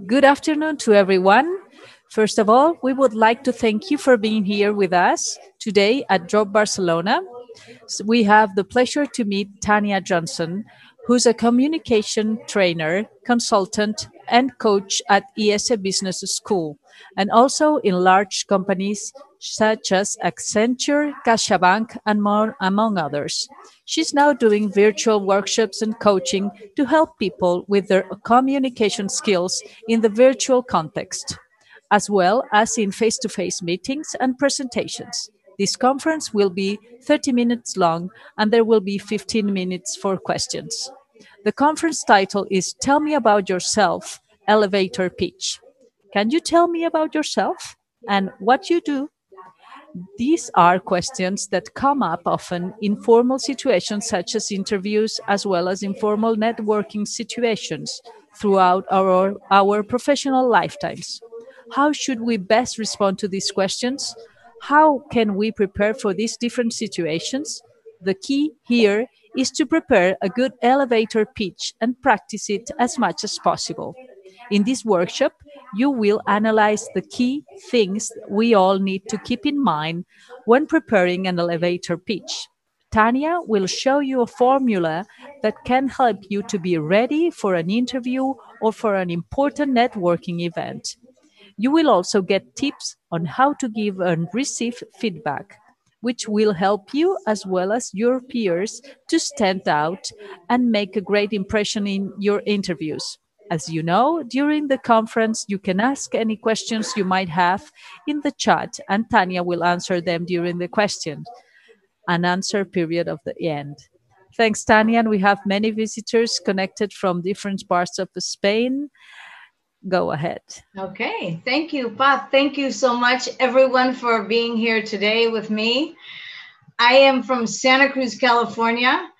Good afternoon to everyone. First of all, we would like to thank you for being here with us today at Job Barcelona. We have the pleasure to meet TANYA Johnson, who's a communication trainer, consultant, and coach at ESA Business School, and also in large companies such as Accenture, CaixaBank, and more, among others. She's now doing virtual workshops and coaching to help people with their communication skills in the virtual context, as well as in face-to-face meetings and presentations. This conference will be 30 minutes long and there will be 15 minutes for questions. The conference title is Tell Me About Yourself, Elevator Pitch. Can you tell me about yourself and what you do? These are questions that come up often in formal situations such as interviews, as well as informal networking situations throughout our professional lifetimes. How should we best respond to these questions? How can we prepare for these different situations? The key here is to prepare a good elevator pitch and practice it as much as possible. In this workshop, you will analyze the key things we all need to keep in mind when preparing an elevator pitch. Tanya will show you a formula that can help you to be ready for an interview or for an important networking event. You will also get tips on how to give and receive feedback, which will help you as well as your peers to stand out and make a great impression in your interviews. As you know, during the conference, you can ask any questions you might have in the chat, and Tanya will answer them during the question and answer period of the end. Thanks, Tanya. And we have many visitors connected from different parts of Spain. Go ahead. Okay, thank you, Pat. Thank you so much, everyone, for being here today with me. I am from Santa Cruz, California,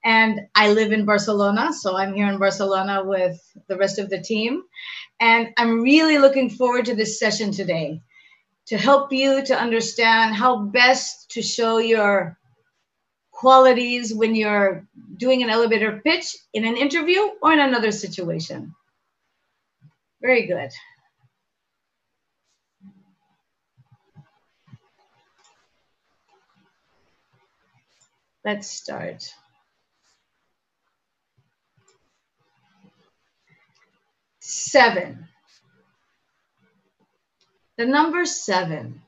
and I live in Barcelona. So I'm here in Barcelona with the rest of the team. And I'm really looking forward to this session today to help you to understand how best to show your qualities when you're doing an elevator pitch in an interview or in another situation. Very good. Let's start. Seven. The number 7.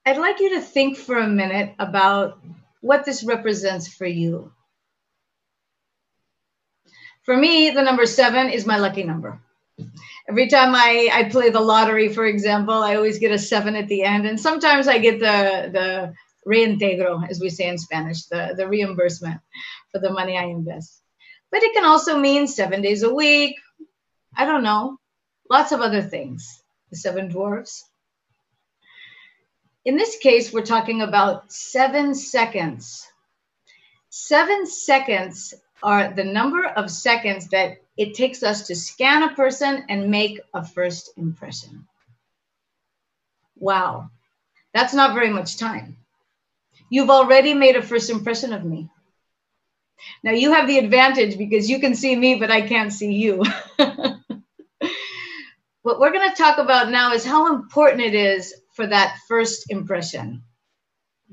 I'd like you to think for a minute about what this represents for you. For me, the number 7 is my lucky number. Every time I play the lottery, for example, I always get a 7 at the end. And sometimes I get the reintegro, as we say in Spanish, the reimbursement for the money I invest. But it can also mean 7 days a week. I don't know. Lots of other things. The 7 dwarfs. In this case, we're talking about 7 seconds. 7 seconds are the number of seconds that it takes us to scan a person and make a first impression. Wow, that's not very much time. You've already made a first impression of me. Now you have the advantage because you can see me, but I can't see you. What we're going to talk about now is how important it is for that first impression,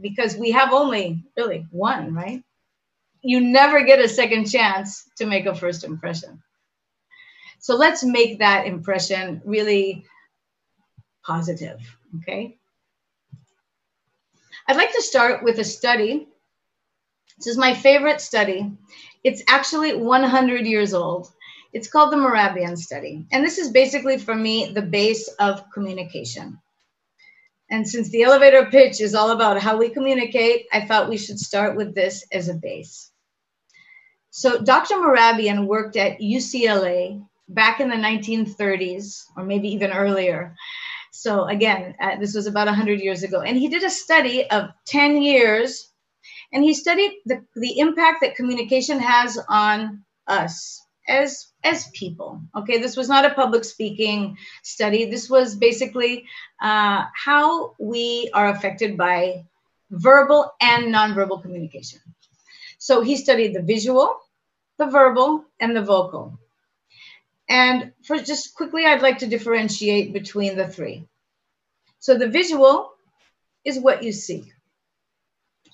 because we have only really one, right? You never get a second chance to make a first impression. So let's make that impression really positive, okay? I'd like to start with a study. This is my favorite study. It's actually 100 years old. It's called the Moravian Study. And this is basically, for me, the base of communication. And since the elevator pitch is all about how we communicate, I thought we should start with this as a base. So Dr. Moravian worked at UCLA back in the 1930s, or maybe even earlier. So again, this was about 100 years ago. And he did a study of 10 years, and he studied the impact that communication has on us as people. Okay, this was not a public speaking study. This was basically how we are affected by verbal and nonverbal communication. So he studied the visual, the verbal, and the vocal. And for just quickly, I'd like to differentiate between the three. So the visual is what you see.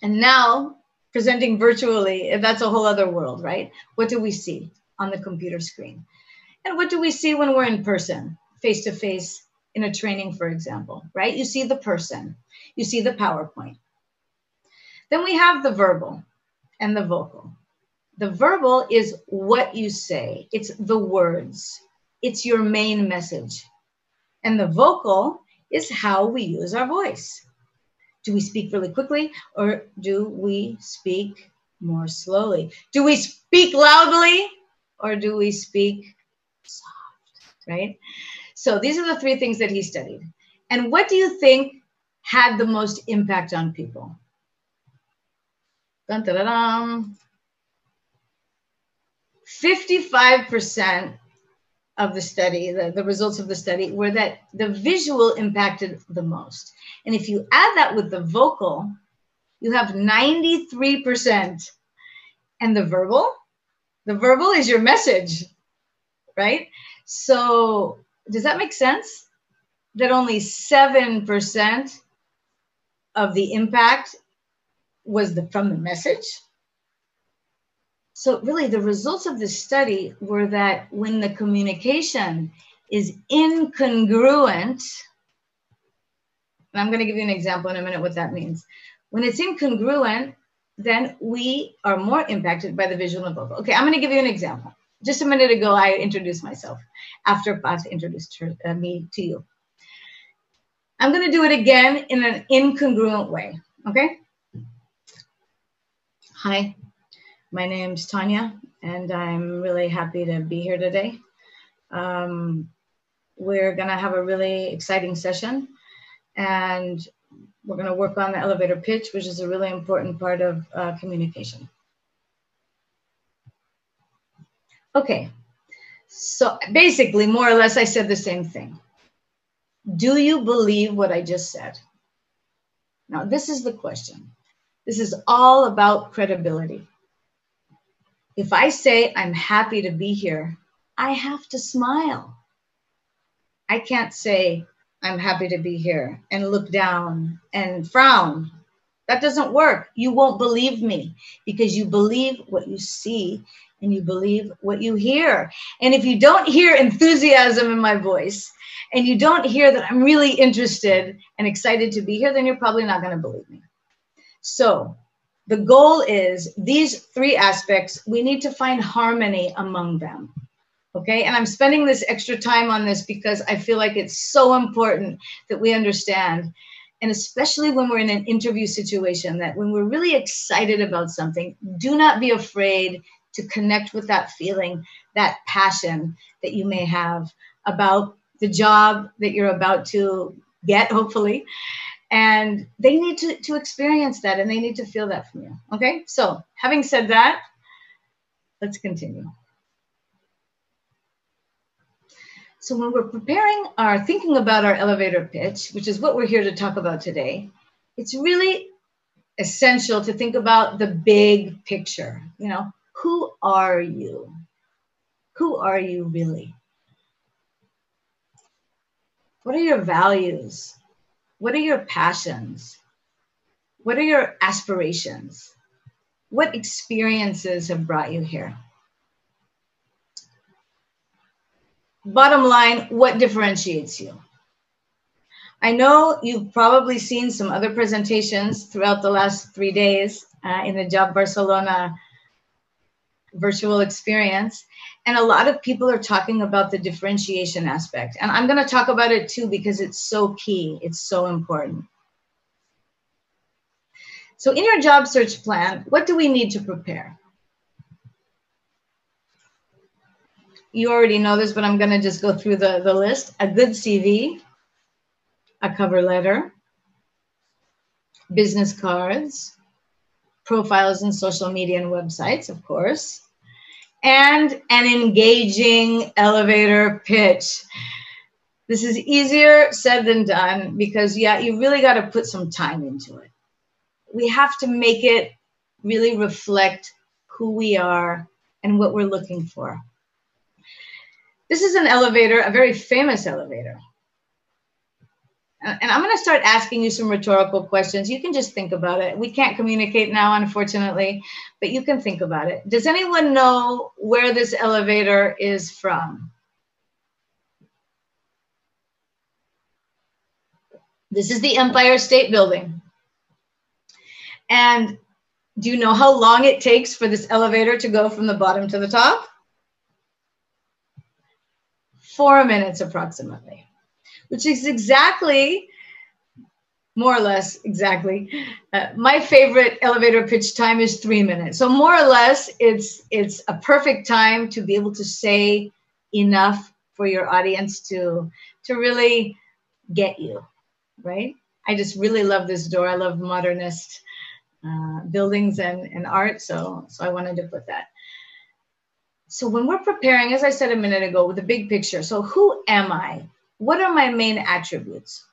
And now presenting virtually, that's a whole other world, right? What do we see on the computer screen? And what do we see when we're in person, face to face in a training, for example, right? You see the person, you see the PowerPoint. Then we have the verbal and the vocal. The verbal is what you say. It's the words. It's your main message. And the vocal is how we use our voice. Do we speak really quickly or do we speak more slowly? Do we speak loudly or do we speak soft, right? So these are the three things that he studied. And what do you think had the most impact on people? Dun, dun, dun, dun. 55% of the study, the results of the study, were that the visual impacted the most. And if you add that with the vocal, you have 93%. And the verbal is your message, right? So does that make sense? That only 7% of the impact was from the message? So really the results of this study were that when the communication is incongruent, and I'm going to give you an example in a minute what that means. When it's incongruent, then we are more impacted by the visual and vocal. Okay, I'm going to give you an example. Just a minute ago, I introduced myself after Paz introduced me to you. I'm going to do it again in an incongruent way, okay? Hi. My name's Tanya, and I'm really happy to be here today. We're going to have a really exciting session, and we're going to work on the elevator pitch, which is a really important part of communication. Okay, so basically, more or less, I said the same thing. Do you believe what I just said? Now, this is the question. This is all about credibility. If I say I'm happy to be here, I have to smile. I can't say I'm happy to be here and look down and frown. That doesn't work. You won't believe me because you believe what you see and you believe what you hear. And if you don't hear enthusiasm in my voice and you don't hear that I'm really interested and excited to be here, then you're probably not going to believe me. So the goal is these three aspects, we need to find harmony among them, okay? And I'm spending this extra time on this because I feel like it's so important that we understand, and especially when we're in an interview situation, that when we're really excited about something, do not be afraid to connect with that feeling, that passion that you may have about the job that you're about to get, hopefully. And they need to experience that, and they need to feel that from you. Okay, so having said that, let's continue. So when we're thinking about our elevator pitch, which is what we're here to talk about today, it's really essential to think about the big picture. You know, who are you? Who are you really? What are your values? What are your passions? What are your aspirations? What experiences have brought you here? Bottom line, what differentiates you? I know you've probably seen some other presentations throughout the last 3 days in the JOBarcelona virtual experience. And a lot of people are talking about the differentiation aspect. And I'm going to talk about it too because it's so key. It's so important. So in your job search plan, what do we need to prepare? You already know this, but I'm going to just go through the list. A good CV, a cover letter, business cards, profiles in social media and websites, of course, and an engaging elevator pitch. This is easier said than done because, yeah, you really got to put some time into it. We have to make it really reflect who we are and what we're looking for. This is an elevator, a very famous elevator. And I'm going to start asking you some rhetorical questions. You can just think about it. We can't communicate now, unfortunately, but you can think about it. Does anyone know where this elevator is from? This is the Empire State Building. And do you know how long it takes for this elevator to go from the bottom to the top? 4 minutes approximately, which is exactly, more or less exactly, my favorite elevator pitch time is 3 minutes. So more or less, it's a perfect time to be able to say enough for your audience to really get you, right? I just really love this door. I love modernist buildings and art, so I wanted to put that. So when we're preparing, as I said a minute ago, with the big picture, so who am I? What are my main attributes?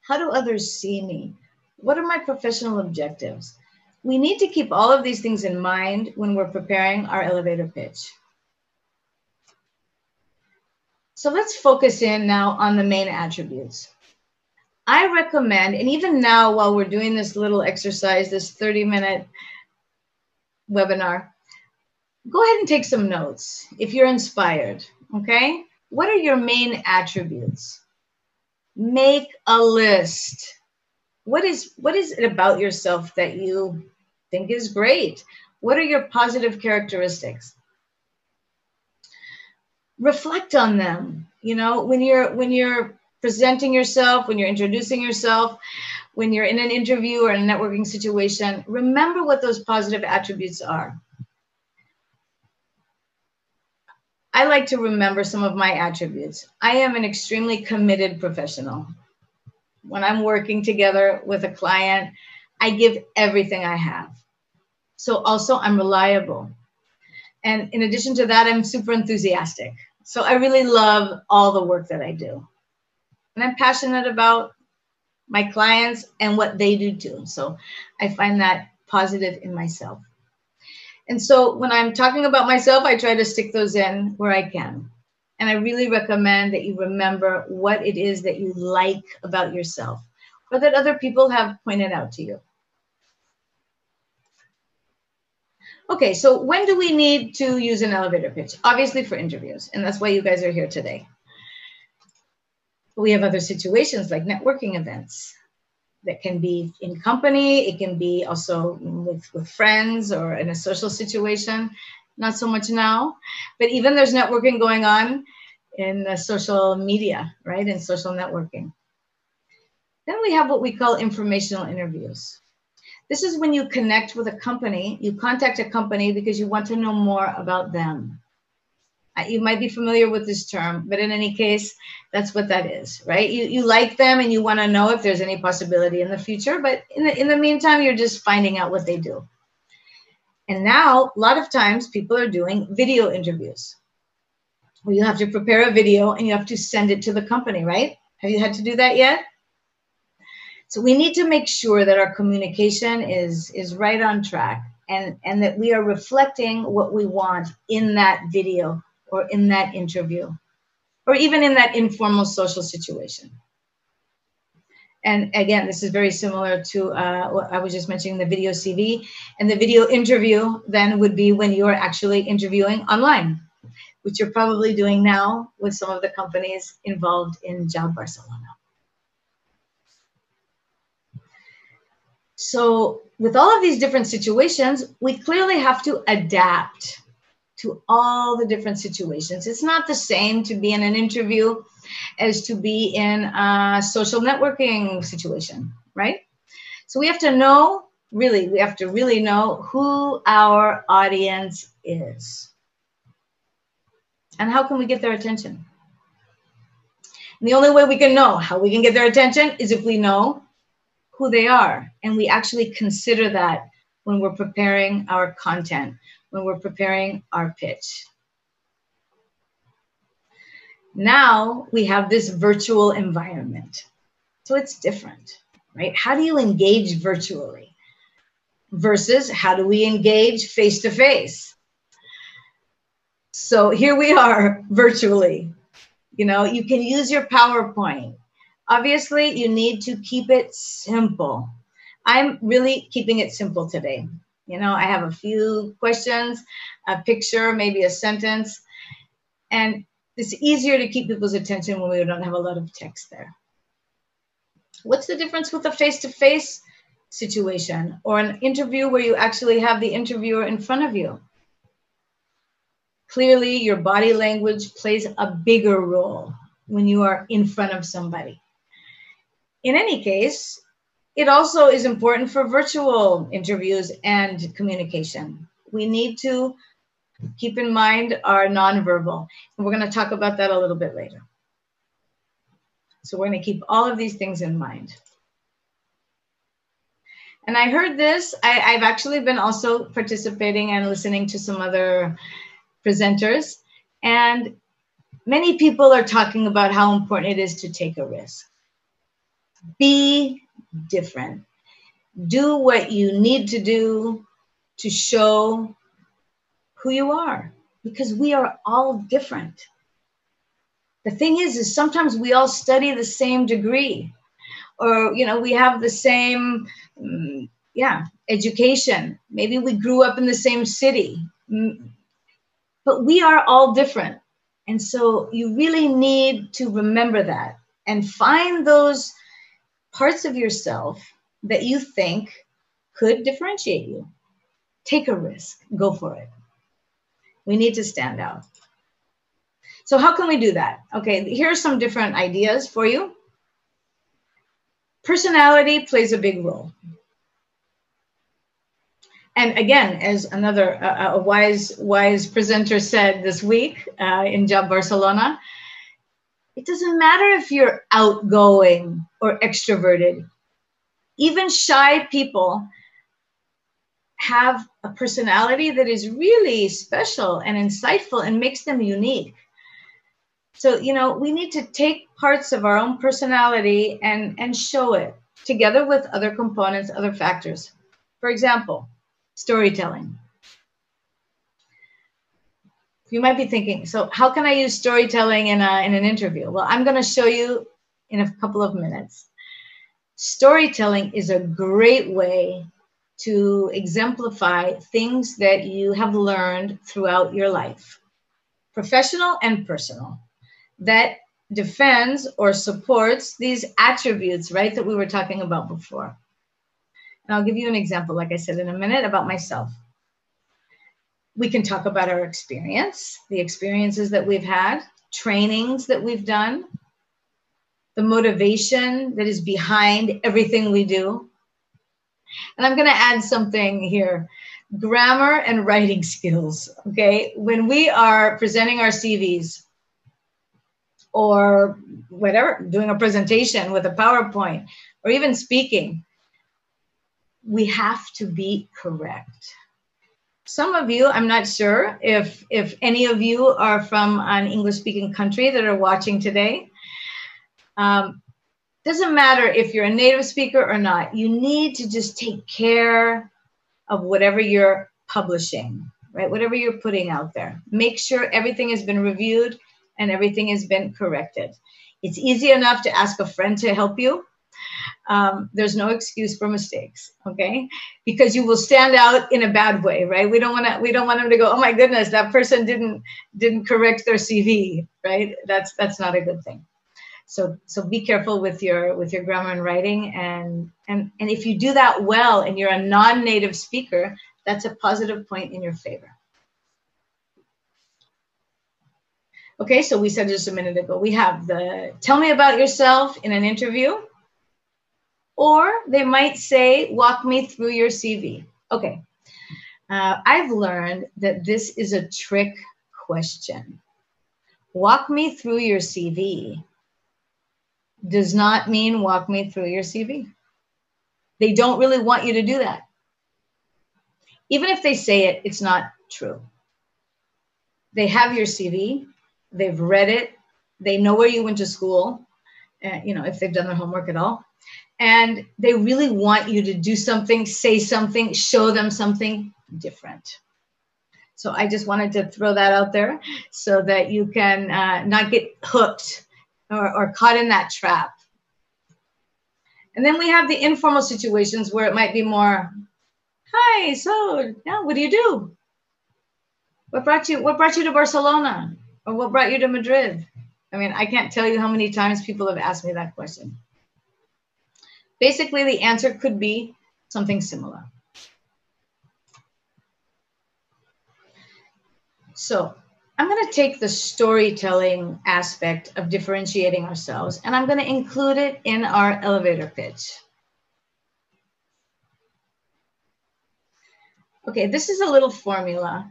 How do others see me? What are my professional objectives? We need to keep all of these things in mind when we're preparing our elevator pitch. So let's focus in now on the main attributes. I recommend, and even now while we're doing this little exercise, this 30-minute webinar, go ahead and take some notes if you're inspired, okay? What are your main attributes? Make a list. What is it about yourself that you think is great? What are your positive characteristics? Reflect on them. You know, when you're presenting yourself, when you're introducing yourself, when you're in an interview or a networking situation, remember what those positive attributes are. I like to remember some of my attributes. I am an extremely committed professional. When I'm working together with a client, I give everything I have. So also I'm reliable. And in addition to that, I'm super enthusiastic. So I really love all the work that I do. And I'm passionate about my clients and what they do too. So I find that positive in myself. And so when I'm talking about myself, I try to stick those in where I can. And I really recommend that you remember what it is that you like about yourself or that other people have pointed out to you. Okay, so when do we need to use an elevator pitch? Obviously for interviews, and that's why you guys are here today. We have other situations like networking events that can be in company. It can be also with friends or in a social situation. Not so much now, but even there's networking going on in social media, right? In social networking. Then we have what we call informational interviews. This is when you connect with a company, you contact a company because you want to know more about them. You might be familiar with this term, but in any case, that's what that is, right? You like them and you want to know if there's any possibility in the future, but in the meantime, you're just finding out what they do. And now, a lot of times, people are doing video interviews where you have to prepare a video and you have to send it to the company, right? Have you had to do that yet? So we need to make sure that our communication is right on track and that we are reflecting what we want in that video or in that interview, or even in that informal social situation. And again, this is very similar to what I was just mentioning, the video CV. And the video interview then would be when you're actually interviewing online, which you're probably doing now with some of the companies involved in JOBarcelona. So with all of these different situations, we clearly have to adapt to all the different situations. It's not the same to be in an interview as to be in a social networking situation, right? So we have to know, we have to really know who our audience is. And how can we get their attention? And the only way we can know how we can get their attention is if we know who they are. And we actually consider that when we're preparing our content, when we're preparing our pitch. Now we have this virtual environment. So it's different, right? How do you engage virtually versus how do we engage face-to-face? So here we are virtually. You know, you can use your PowerPoint. Obviously, you need to keep it simple. I'm really keeping it simple today. You know, I have a few questions, a picture, maybe a sentence, and it's easier to keep people's attention when we don't have a lot of text there. What's the difference with a face-to-face situation or an interview where you actually have the interviewer in front of you? Clearly, your body language plays a bigger role when you are in front of somebody. In any case, it also is important for virtual interviews and communication. We need to keep in mind our nonverbal, and we're going to talk about that a little bit later. So we're going to keep all of these things in mind. And I heard this, I've actually been also participating and listening to some other presenters, and many people are talking about how important it is to take a risk. Be different. Do what you need to do to show who you are, because we are all different. The thing is sometimes we all study the same degree, or, you know, we have the same, education. Maybe we grew up in the same city, but we are all different. And so you really need to remember that and find those parts of yourself that you think could differentiate you. Take a risk, go for it. We need to stand out. So how can we do that? Okay, here are some different ideas for you. Personality plays a big role. And again, as another a wise presenter said this week in JOBarcelona, it doesn't matter if you're outgoing or extroverted. Even shy people have a personality that is really special and insightful and makes them unique. So, you know, we need to take parts of our own personality and show it together with other components, other factors. For example, storytelling. You might be thinking, so how can I use storytelling in an interview? Well, I'm going to show you in a couple of minutes. Storytelling is a great way to exemplify things that you have learned throughout your life, professional and personal, that defends or supports these attributes, right, that we were talking about before. And I'll give you an example, like I said, in a minute about myself. We can talk about our experience, the experiences that we've had, trainings that we've done, the motivation that is behind everything we do. And I'm going to add something here, grammar and writing skills, okay? When we are presenting our CVs or whatever, doing a presentation with a PowerPoint or even speaking, we have to be correct. Some of you, I'm not sure if any of you are from an English-speaking country that are watching today. Doesn't matter if you're a native speaker or not. You need to just take care of whatever you're publishing, right? Whatever you're putting out there. Make sure everything has been reviewed and everything has been corrected. It's easy enough to ask a friend to help you. There's no excuse for mistakes, okay? Because you will stand out in a bad way, right? We don't want them to go, oh my goodness, that person didn't correct their CV, right? That's not a good thing. So be careful with your grammar and writing, and if you do that well and you're a non-native speaker, that's a positive point in your favor. Okay, so we said just a minute ago, we have the tell me about yourself in an interview, or they might say, walk me through your CV. Okay, I've learned that this is a trick question. Walk me through your CV does not mean walk me through your CV. They don't really want you to do that. Even if they say it, it's not true. They have your CV, they've read it, they know where you went to school, you know, if they've done their homework at all, and they really want you to do something, say something, show them something different. So I just wanted to throw that out there so that you can not get hooked or caught in that trap. And then we have the informal situations where it might be more, hi, so yeah, what do you do? What brought you to Barcelona? Or what brought you to Madrid? I mean, I can't tell you how many times people have asked me that question. Basically, the answer could be something similar. So I'm going to take the storytelling aspect of differentiating ourselves, and I'm going to include it in our elevator pitch. Okay, this is a little formula.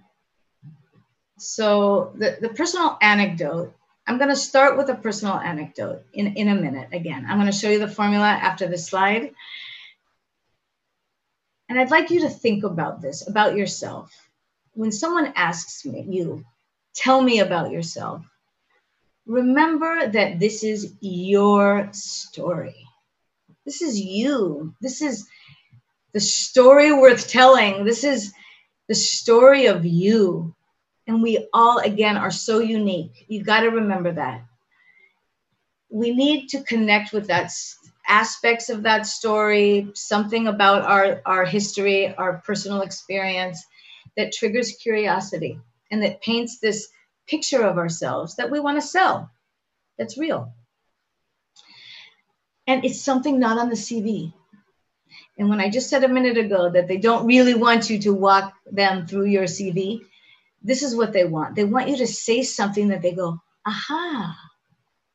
So the personal anecdote, I'm going to start with a personal anecdote in a minute. Again, I'm going to show you the formula after this slide. And I'd like you to think about this, about yourself. When someone asks you, tell me about yourself, remember that this is your story. This is you. This is the story worth telling. This is the story of you. And we all, again, are so unique. You've got to remember that. We need to connect with that aspects of that story, something about our history, our personal experience that triggers curiosity and that paints this picture of ourselves that we want to sell. That's real. And it's something not on the CV. And when I just said a minute ago that they don't really want you to walk them through your CV, this is what they want. They want you to say something that they go, aha,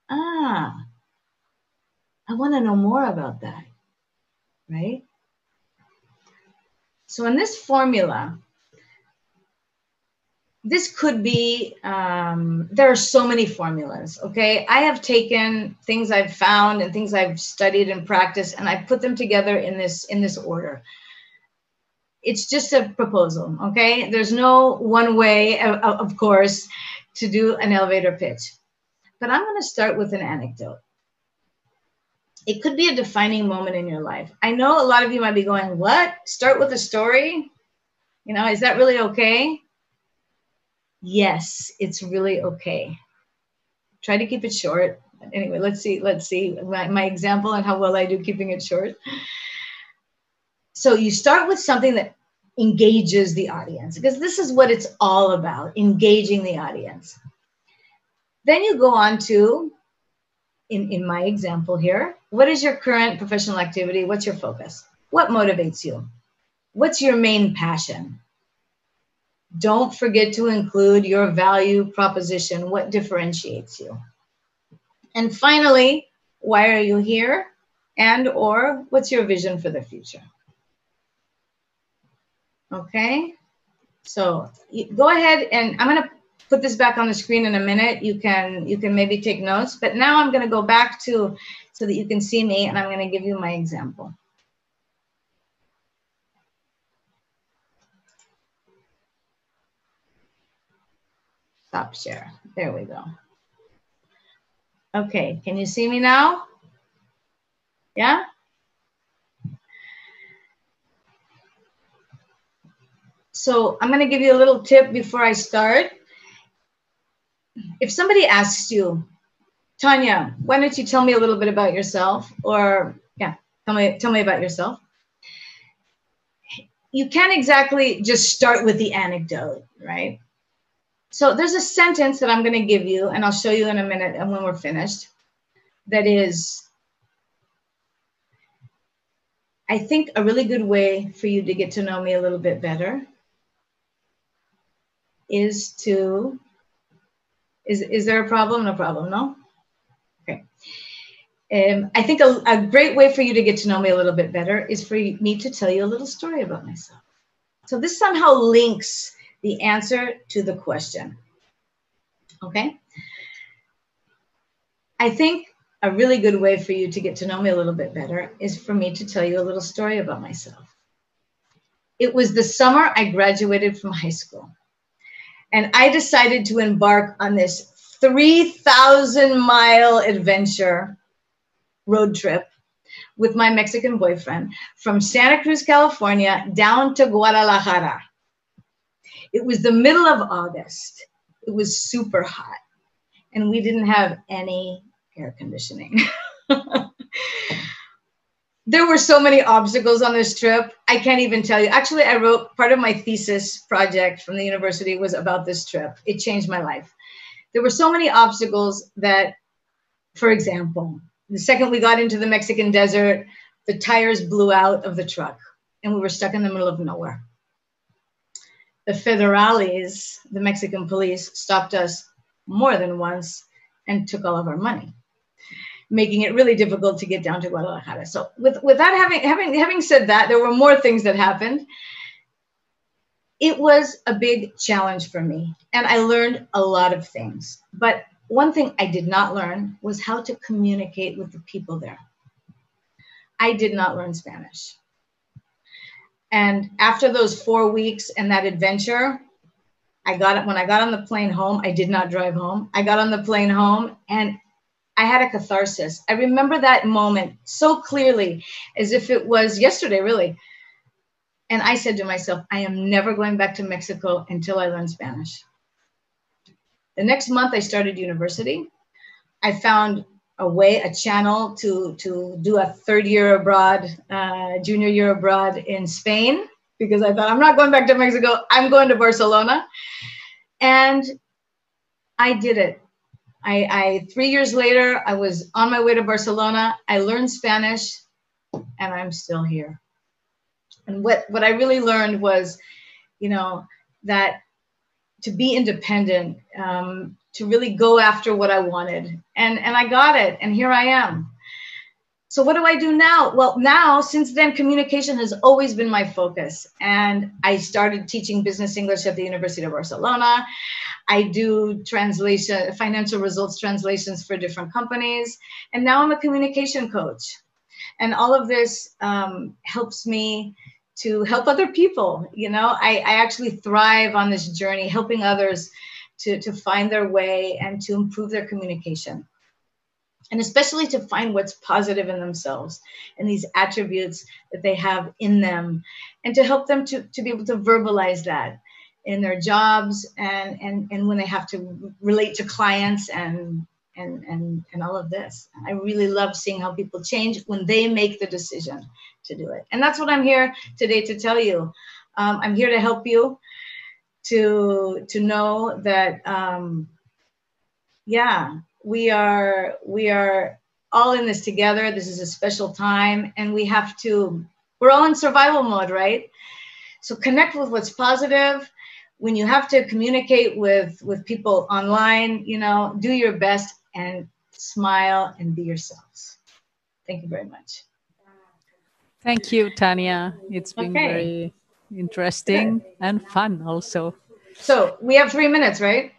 I want to know more about that, right? So in this formula, this could be, there are so many formulas, okay? I have taken things I've found and things I've studied and practiced, and I put them together in this order. It's just a proposal, okay? There's no one way, of course, to do an elevator pitch. But I'm going to start with an anecdote. It could be a defining moment in your life. I know a lot of you might be going, what? Start with a story? You know, is that really okay? Yes, it's really okay. Try to keep it short. Anyway, let's see my example and how well I do keeping it short. So you start with something that engages the audience, because this is what it's all about, engaging the audience. Then you go on to, in my example here, what is your current professional activity? What's your focus? What motivates you? What's your main passion? Don't forget to include your value proposition, what differentiates you. And finally, why are you here? And or what's your vision for the future? Okay, so go ahead, and I'm going to put this back on the screen in a minute. You can maybe take notes, but now I'm going to go back to so that you can see me, and I'm going to give you my example. Stop share. There we go. Okay, can you see me now? Yeah? So I'm going to give you a little tip before I start. If somebody asks you, Tanya, why don't you tell me a little bit about yourself? Or, yeah, tell me about yourself. You can't exactly just start with the anecdote, right? So there's a sentence that I'm going to give you, and I'll show you in a minute and when we're finished, that is, I think, a really good way for you to get to know me a little bit better is to, is there a problem? No problem, no? Okay. I think a great way for you to get to know me a little bit better is for me to tell you a little story about myself. So this somehow links the answer to the question, okay? I think a really good way for you to get to know me a little bit better is for me to tell you a little story about myself. It was the summer I graduated from high school, and I decided to embark on this 3,000-mile adventure road trip with my Mexican boyfriend from Santa Cruz, California, down to Guadalajara. It was the middle of August. It was super hot, and we didn't have any air conditioning. There were so many obstacles on this trip. I can't even tell you. Actually, I wrote part of my thesis project from the university was about this trip. It changed my life. There were so many obstacles that, for example, the second we got into the Mexican desert, the tires blew out of the truck and we were stuck in the middle of nowhere. The federales, the Mexican police, stopped us more than once and took all of our money, making it really difficult to get down to Guadalajara. So without having said that, there were more things that happened. It was a big challenge for me, and I learned a lot of things. But one thing I did not learn was how to communicate with the people there. I did not learn Spanish. And after those 4 weeks and that adventure, when I got on the plane home, I did not drive home. I got on the plane home and I had a catharsis. I remember that moment so clearly as if it was yesterday, really. And I said to myself, I am never going back to Mexico until I learn Spanish. The next month I started university. I found a channel to do a third year abroad, junior year abroad in Spain, because I thought I'm not going back to Mexico. I'm going to Barcelona. And I did it. 3 years later, I was on my way to Barcelona. I learned Spanish and I'm still here. And what I really learned was, that to be independent, to really go after what I wanted. And I got it. And here I am. So what do I do now? Well, now, since then, communication has always been my focus. And I started teaching business English at the University of Barcelona. I do financial results translations for different companies. And now I'm a communication coach. And all of this helps me to help other people. I actually thrive on this journey, helping others to find their way and to improve their communication. And especially to find what's positive in themselves and these attributes that they have in them, and to help them to be able to verbalize that in their jobs and when they have to relate to clients and all of this. I really love seeing how people change when they make the decision to do it. And that's what I'm here today to tell you. I'm here to help you to know that, we are all in this together. This is a special time, and we're all in survival mode, right? So connect with what's positive. When you have to communicate with people online, do your best and smile and be yourselves. Thank you very much. Thank you, Tanya. It's been very interesting and fun also. So we have 3 minutes, right?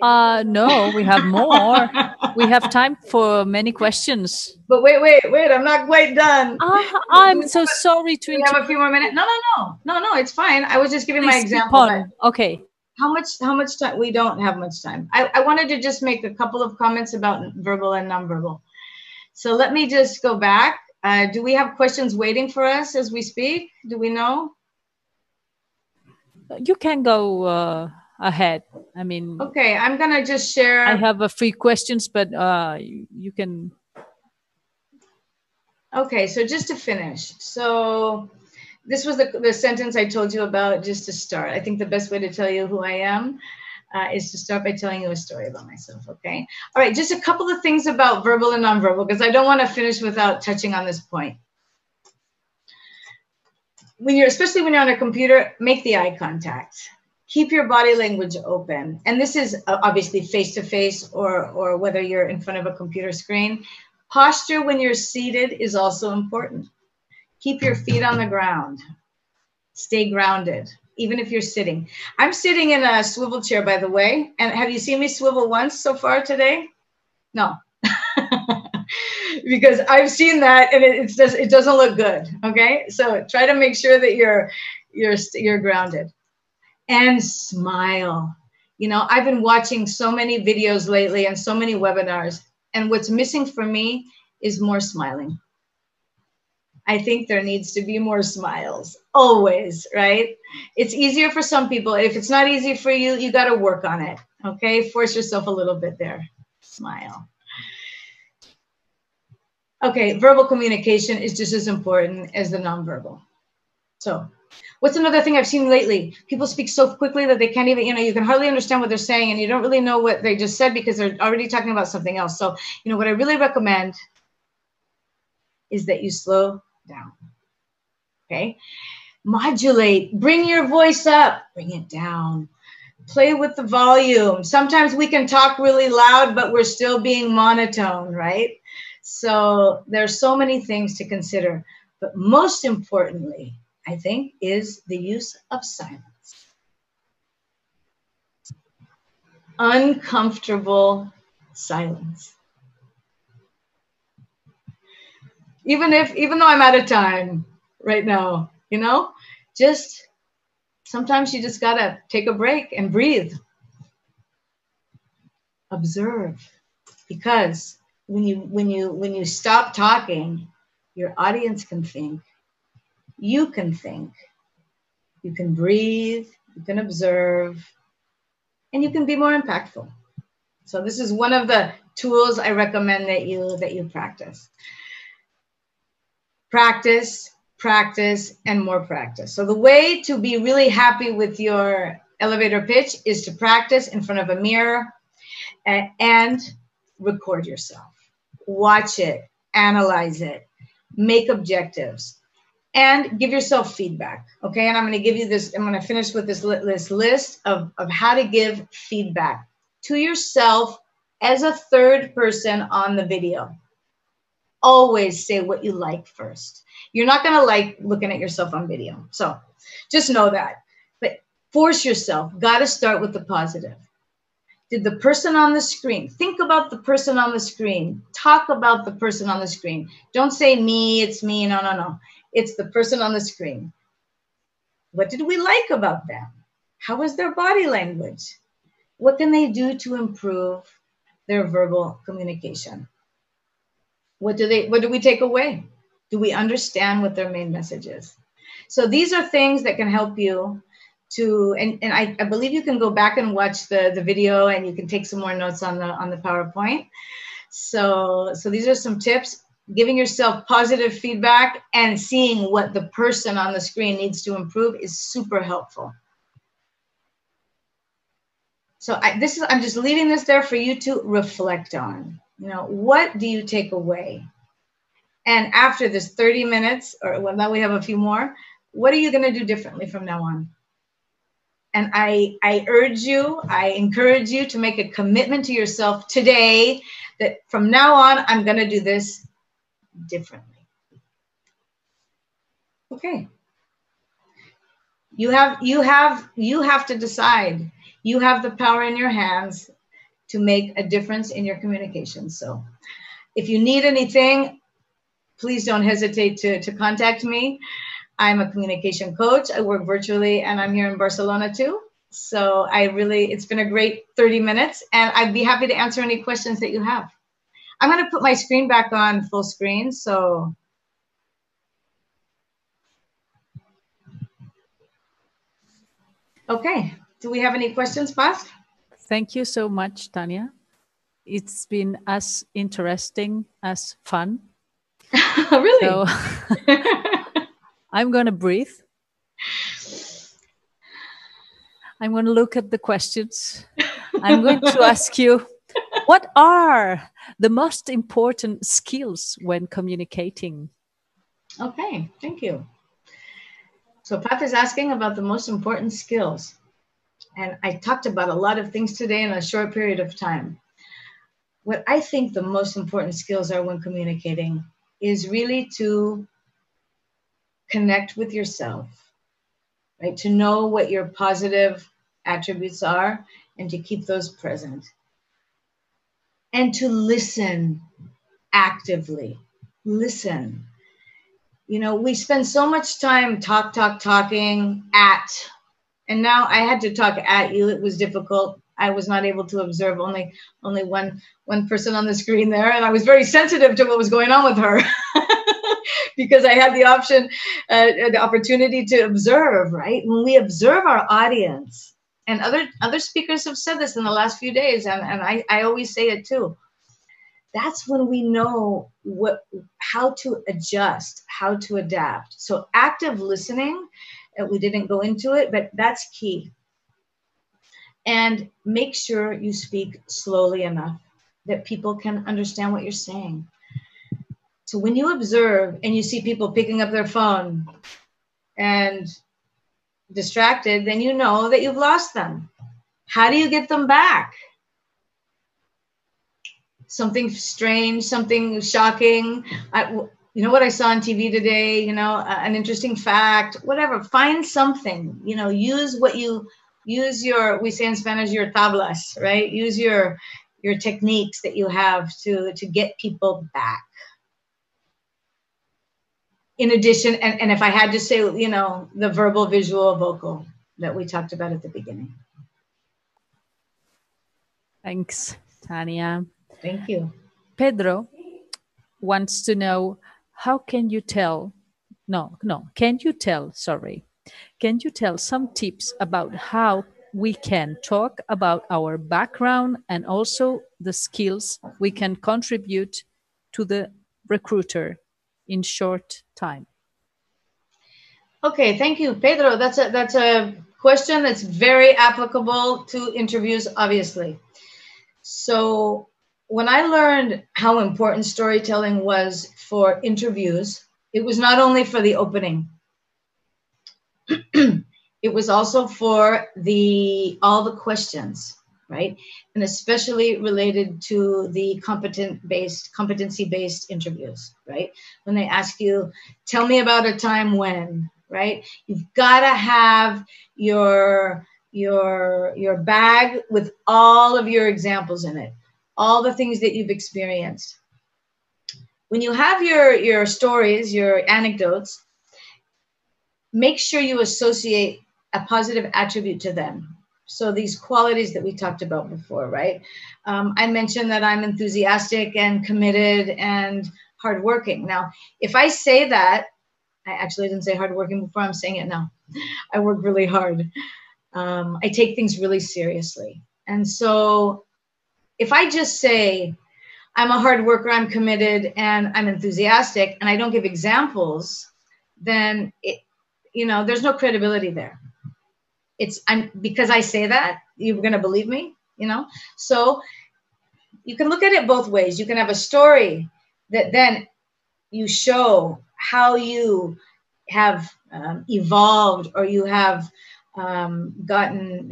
No, we have more. We have time for many questions. But wait, I'm not quite done. I'm so sorry to interrupt. We have a few more minutes. No, it's fine. I was just giving my example. Okay. How much time? We don't have much time. I wanted to just make a couple of comments about verbal and nonverbal. So let me just go back. Do we have questions waiting for us as we speak? Do we know? You can go ahead. I mean, okay, I'm gonna just share. I have a few questions, but you can. Okay, so just to finish, so this was the sentence I told you about just to start. I think the best way to tell you who I am is to start by telling you a story about myself. Okay, all right, just a couple of things about verbal and nonverbal, because I don't want to finish without touching on this point. Especially when you're on a computer, make the eye contact. Keep your body language open. And this is obviously face-to-face or whether you're in front of a computer screen. Posture when you're seated is also important. Keep your feet on the ground. Stay grounded, even if you're sitting. I'm sitting in a swivel chair, by the way. And have you seen me swivel once so far today? No. Because I've seen that and it doesn't look good. Okay, so try to make sure that you're grounded. And smile. I've been watching so many videos lately and so many webinars, and what's missing for me is more smiling. I think there needs to be more smiles, always, right? It's easier for some people. If it's not easy for you, you got to work on it, okay? Force yourself a little bit there. Smile. Okay, verbal communication is just as important as the nonverbal. So what's another thing I've seen lately? People speak so quickly that they can't even, you can hardly understand what they're saying, and you don't really know what they just said because they're already talking about something else. So, what I really recommend is that you slow down, okay? Modulate, bring your voice up, bring it down, play with the volume. Sometimes we can talk really loud, but we're still being monotone, right? So there's so many things to consider, but most importantly, I think, is the use of silence. Uncomfortable silence. Even though I'm out of time right now, just sometimes you just gotta take a break and breathe. Observe, because when you stop talking, your audience can think. You can think. You can breathe. You can observe, and you can be more impactful. So this is one of the tools I recommend that you practice. Practice, practice, and more practice. So the way to be really happy with your elevator pitch is to practice in front of a mirror and record yourself. Watch it, analyze it, make objectives, and give yourself feedback. Okay, and I'm going to give you this. I'm going to finish with this list of how to give feedback to yourself as a third person on the video. Always say what you like first. You're not going to like looking at yourself on video. So just know that. But force yourself. Got to start with the positive. Did the person on the screen, think about the person on the screen. Talk about the person on the screen. Don't say me, it's me. No, no, no. It's the person on the screen. What did we like about them? How was their body language? What can they do to improve their verbal communication? What do we take away? Do we understand what their main message is? So these are things that can help you to, and I believe you can go back and watch the video, and you can take some more notes on the PowerPoint. So these are some tips. Giving yourself positive feedback and seeing what the person on the screen needs to improve is super helpful. So I'm just leaving this there for you to reflect on. What do you take away? And after this 30 minutes, or well, now we have a few more, what are you going to do differently from now on? And I encourage you to make a commitment to yourself today that from now on, I'm going to do this differently. Okay. You have to decide. You have the power in your hands to make a difference in your communication. So if you need anything, please don't hesitate to contact me. I'm a communication coach. I work virtually, and I'm here in Barcelona too. So it's been a great 30 minutes, and I'd be happy to answer any questions that you have. I'm going to put my screen back on full screen. So okay. Do we have any questions, Paz? Thank you so much, Tanya. It's been as interesting as fun. Really? So I'm going to breathe. I'm going to look at the questions. I'm going to ask you, what are the most important skills when communicating? Okay, thank you. So Pat is asking about the most important skills. And I talked about a lot of things today in a short period of time. What I think the most important skills are when communicating is really to connect with yourself, right? To know what your positive attributes are and to keep those present. And to listen actively. Listen. We spend so much time talking at, and now I had to talk at you. It was difficult. I was not able to observe only one person on the screen there, and I was very sensitive to what was going on with her. because I had the opportunity to observe, right? When we observe our audience, and other speakers have said this in the last few days, and I always say it too. That's when we know how to adjust, how to adapt. So active listening, we didn't go into it, but that's key. And make sure you speak slowly enough that people can understand what you're saying. So when you observe and you see people picking up their phone and distracted, then you know that you've lost them. How do you get them back? Something strange, something shocking. You know what I saw on TV today, you know, an interesting fact, whatever. Find something, you know, use your, we say in Spanish, your tablas, right? Use your techniques that you have to get people back. In addition, and if I had to say, you know, the verbal, visual, vocal that we talked about at the beginning. Thanks, Tanya. Thank you. Pedro wants to know, can you tell some tips about how we can talk about our background and also the skills we can contribute to the recruiter in short time? Okay, thank you, Pedro. That's a question that's very applicable to interviews, obviously. So when I learned how important storytelling was for interviews, it was not only for the opening. It was also for all the questions, right? And especially related to the competency-based interviews, right? When they ask you, tell me about a time when, right? You've got to have your bag with all of your examples in it, all the things that you've experienced. When you have your stories, your anecdotes, make sure you associate a positive attribute to them. So these qualities that we talked about before, right? I mentioned that I'm enthusiastic and committed and hardworking. Now, if I say that, I actually didn't say hardworking before, I'm saying it now. I work really hard. I take things really seriously. And so if I just say, I'm a hard worker, I'm committed, and I'm enthusiastic, and I don't give examples, then there's no credibility there. Because I say that, you're going to believe me, So you can look at it both ways. You can have a story that then you show how you have evolved, or you have gotten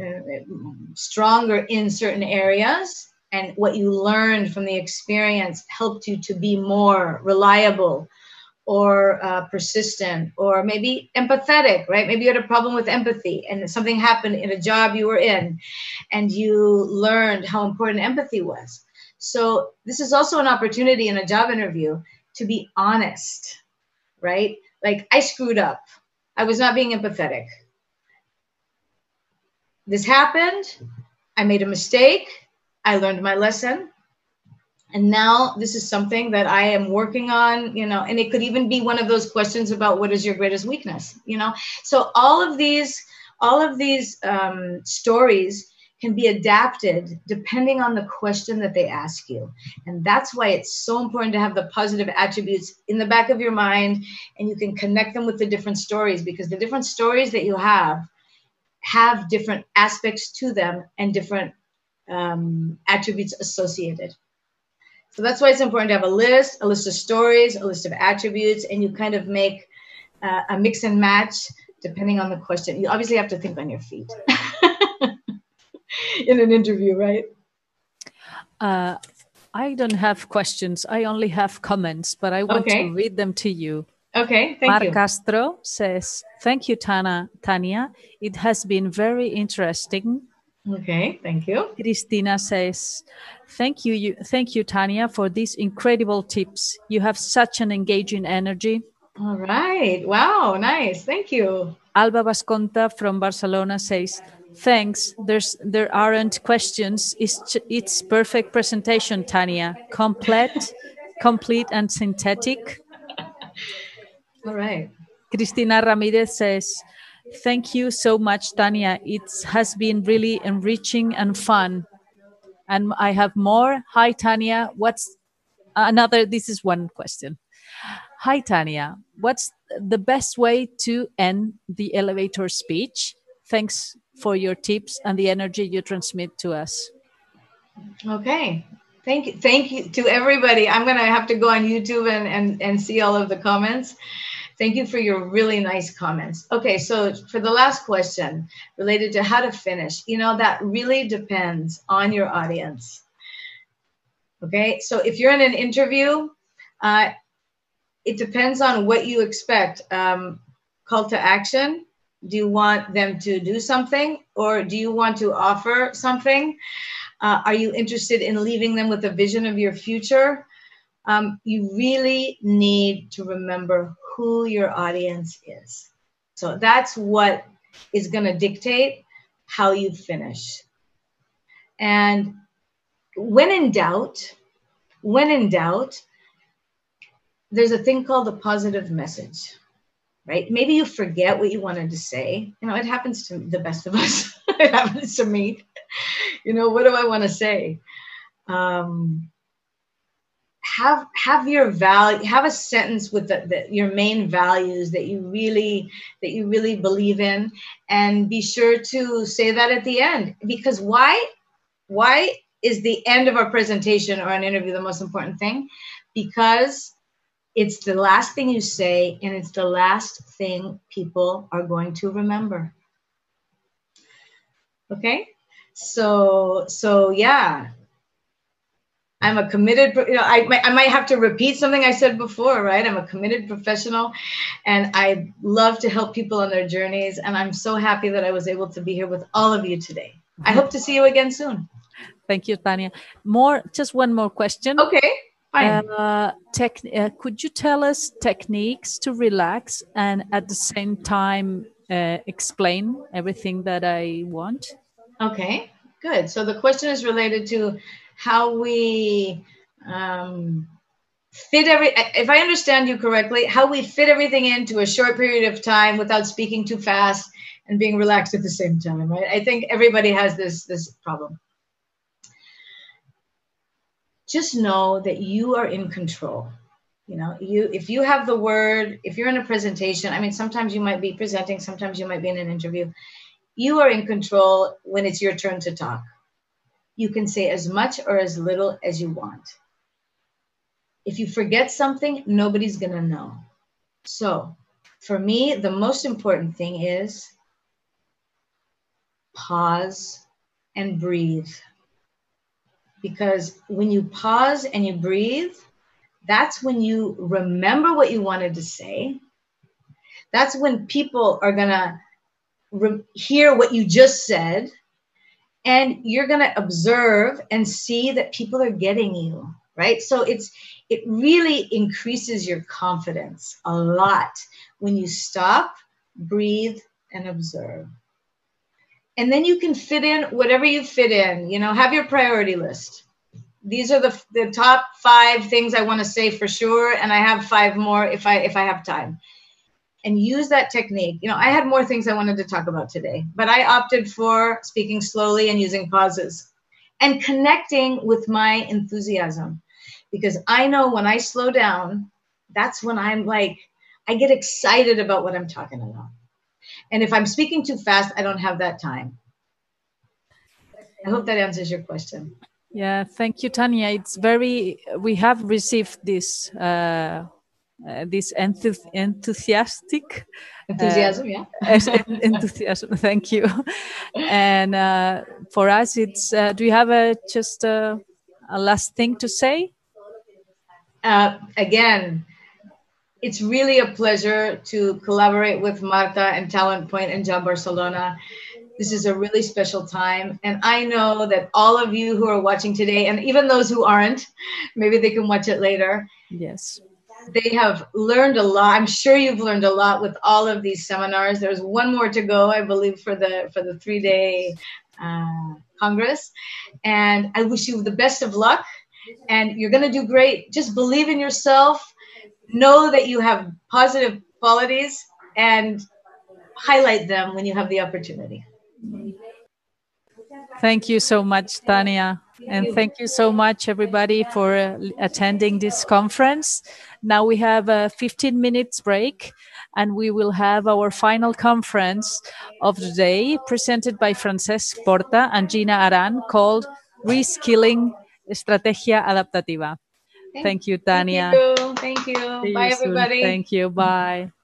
stronger in certain areas, and what you learned from the experience helped you to be more reliable or persistent, or maybe empathetic, right? Maybe you had a problem with empathy and something happened in a job you were in and you learned how important empathy was. So this is also an opportunity in a job interview to be honest, right? Like, I screwed up. I was not being empathetic. This happened. I made a mistake. I learned my lesson. And now this is something that I am working on, and it could even be one of those questions about what is your greatest weakness, So all of these stories can be adapted depending on the question that they ask you. And that's why it's so important to have the positive attributes in the back of your mind, and you can connect them with the different stories, because the different stories that you have different aspects to them and different attributes associated. So that's why it's important to have a list of stories, a list of attributes, and you kind of make a mix and match depending on the question. You obviously have to think on your feet in an interview, right? I don't have questions. I only have comments, but I want to read them to you. Okay, thank you. Mark Castro says, thank you, Tanya. It has been very interesting. Okay, thank you. Cristina says, thank you, Tanya, for these incredible tips. You have such an engaging energy. All right. Wow, nice. Thank you. Alba Vasconta from Barcelona says, thanks. There aren't questions. It's perfect presentation, Tanya. Complete and synthetic. All right. Cristina Ramirez says, thank you so much, Tanya. It has been really enriching and fun. And I have more. Hi, Tanya. What's another? This is one question. Hi, Tanya. What's the best way to end the elevator speech? Thanks for your tips and the energy you transmit to us. Okay. Thank you to everybody. I'm going to have to go on YouTube and see all of the comments. Thank you for your really nice comments. Okay, so for the last question related to how to finish, that really depends on your audience. Okay, so if you're in an interview, it depends on what you expect. Call to action. Do you want them to do something, or do you want to offer something? Are you interested in leaving them with a vision of your future? You really need to remember who your audience is. So that's what is going to dictate how you finish. And when in doubt, there's a thing called a positive message, right? Maybe you forget what you wanted to say. It happens to the best of us. It happens to me. What do I want to say? Have your value, have a sentence with your main values that you really believe in, and be sure to say that at the end. Because why is the end of our presentation or an interview the most important thing? Because it's the last thing you say, and it's the last thing people are going to remember. Okay, so yeah. I'm a committed, I might have to repeat something I said before, right? I'm a committed professional, and I love to help people on their journeys. And I'm so happy that I was able to be here with all of you today. I hope to see you again soon. Thank you, Tanya. Just one more question. Okay, fine. Could you tell us techniques to relax and at the same time explain everything that I want? Okay, good. So the question is related to how we if I understand you correctly, how we fit everything into a short period of time without speaking too fast and being relaxed at the same time, right? I think everybody has this problem. Just know that you are in control. If you have the word, if you're in a presentation, sometimes you might be presenting, sometimes you might be in an interview. You are in control when it's your turn to talk. You can say as much or as little as you want. If you forget something, nobody's going to know. So for me, the most important thing is pause and breathe. Because when you pause and you breathe, that's when you remember what you wanted to say. That's when people are going to hear what you just said. And you're going to observe and see that people are getting you, right? So it really increases your confidence a lot when you stop, breathe, and observe. And then you can fit in whatever you fit in. Have your priority list. These are the top 5 things I want to say for sure, and I have 5 more if I have time. And use that technique. I had more things I wanted to talk about today, but I opted for speaking slowly and using pauses and connecting with my enthusiasm, because I know when I slow down, that's when I get excited about what I'm talking about. And if I'm speaking too fast, I don't have that time. I hope that answers your question. Yeah, thank you, Tanya. We have received this enthusiastic enthusiasm, yeah. Enthusiasm. Thank you. And for us, it's. Do you have just a last thing to say? Again, it's really a pleasure to collaborate with Marta and Talent Point and Job Barcelona. This is a really special time. And I know that all of you who are watching today, and even those who aren't, maybe they can watch it later. Yes. They have learned a lot. I'm sure you've learned a lot with all of these seminars. There's one more to go, I believe, for the 3-day Congress. And I wish you the best of luck. And you're going to do great. Just believe in yourself. Know that you have positive qualities and highlight them when you have the opportunity. Thank you so much, Tanya. And thank you so much, everybody, for attending this conference. Now we have a 15 minutes break, and we will have our final conference of the day presented by Francesc Porta and Gina Aran, called Reskilling Estrategia Adaptativa. Thank you, Tanya. Thank you. See Bye, you soon. everybody. Thank you. Bye.